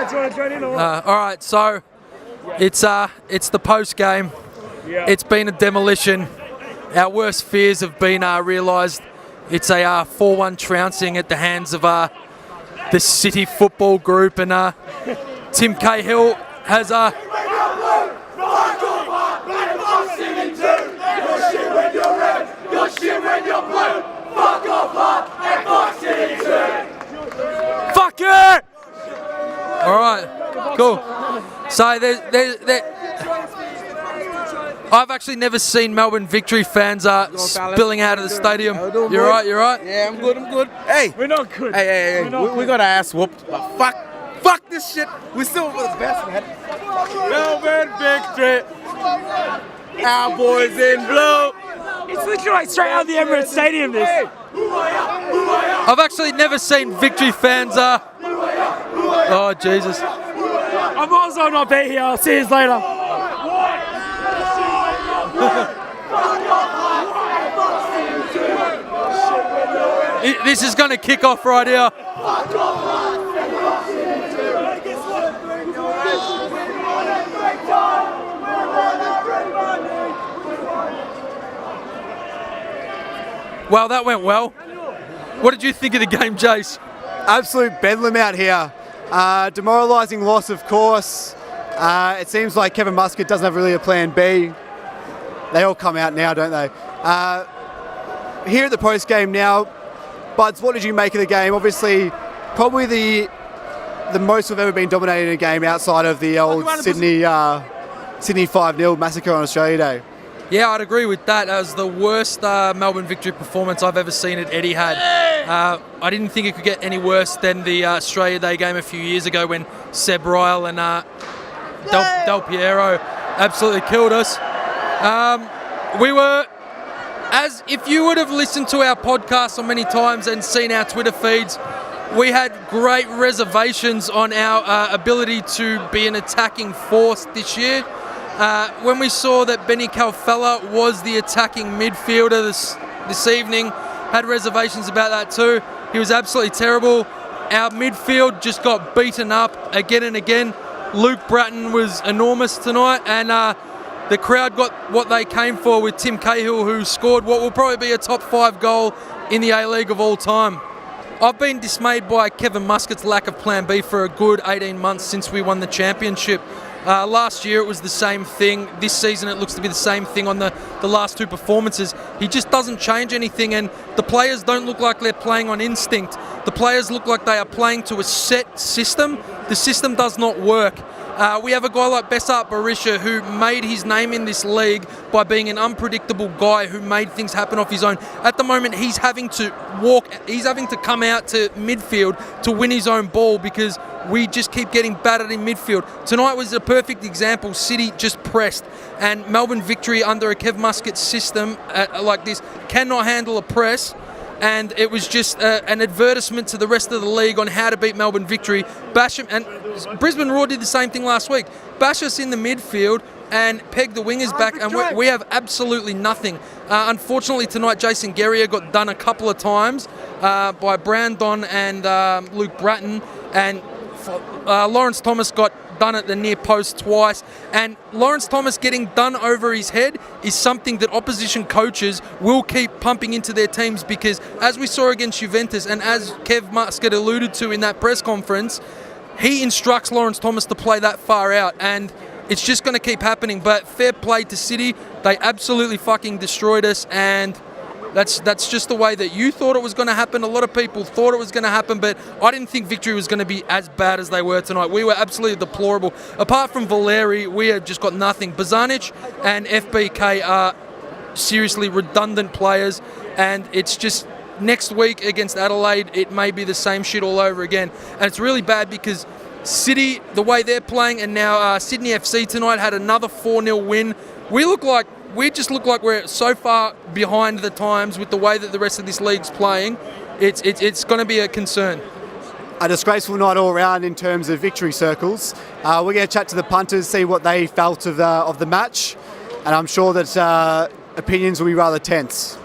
All right, so it's the post game. It's been a demolition. Our worst fears have been realised. It's a 4-1 trouncing at the hands of the City Football Group, and Tim Cahill has Fuck it! All right, cool. So I've actually never seen Melbourne Victory fans spilling out of the stadium. You're right. Yeah, I'm good. Hey, We're not good. hey, we got our ass whooped. But fuck this shit. We still the best, man. Melbourne Victory. Our boys in blue. It's literally like straight out of the Emirates Stadium, this. I've actually never seen Victory fans. Oh Jesus! I might as well not be here. I'll see you later. This is going to kick off right here. Well, that went well. What did you think of the game, Jace? Absolute bedlam out here. Demoralising loss, of course. It seems like Kevin Muscat doesn't have really a plan B. They all come out now, don't they? Here at the post game now, Buds, what did you make of the game? Obviously, probably the most we've ever been dominated in a game outside of the old Sydney 5-0 massacre on Australia Day. Yeah, I'd agree with that. That was the worst Melbourne Victory performance I've ever seen at Etihad. I didn't think it could get any worse than the Australia Day game a few years ago when Seb Ryle and Del Piero absolutely killed us. We were, as if you would have listened to our podcast so many times and seen our Twitter feeds, we had great reservations on our ability to be an attacking force this year. When we saw that Benny Calfella was the attacking midfielder this evening, had reservations about that too. He was absolutely terrible. Our midfield just got beaten up again and again. Luke Bratton was enormous tonight, and the crowd got what they came for with Tim Cahill, who scored what will probably be a top 5 goal in the A-League of all time. I've been dismayed by Kevin Muscat's lack of plan B for a good 18 months since we won the championship. Last year it was the same thing. This season it looks to be the same thing on the last 2 performances. He just doesn't change anything, and the players don't look like they're playing on instinct. The players look like they are playing to a set system. The system does not work. We have a guy like Besart Berisha who made his name in this league by being an unpredictable guy who made things happen off his own. At the moment, he's having to come out to midfield to win his own ball because we just keep getting battered in midfield. Tonight was a perfect example. City just pressed, and Melbourne Victory under a Kev Muscat system like this cannot handle a press. And it was just an advertisement to the rest of the league on how to beat Melbourne Victory. Bash them, and Brisbane Roar did the same thing last week. Bash us in the midfield and peg the wingers back, and we have absolutely nothing. Unfortunately tonight, Jason Guerrier got done a couple of times by Brandon and Luke Bratton, and Lawrence Thomas got done at the near post twice, and Lawrence Thomas getting done over his head is something that opposition coaches will keep pumping into their teams, because as we saw against Juventus, and as Kev Muscat alluded to in that press conference, he instructs Lawrence Thomas to play that far out, and it's just going to keep happening. But fair play to City, they absolutely fucking destroyed us, and that's just the way that you thought it was going to happen. A lot of people thought it was going to happen, but I didn't think Victory was going to be as bad as they were tonight. We were absolutely deplorable. Apart from Valeri, we have just got nothing. Bazanic and FBK are seriously redundant players, and it's just next week against Adelaide, it may be the same shit all over again. And it's really bad because City, the way they're playing, and now Sydney FC tonight had another 4-0 win. We just look like we're so far behind the times with the way that the rest of this league's playing. It's going to be a concern. A disgraceful night all around in terms of victory circles. We're going to chat to the punters, see what they felt of the match, and I'm sure that opinions will be rather tense.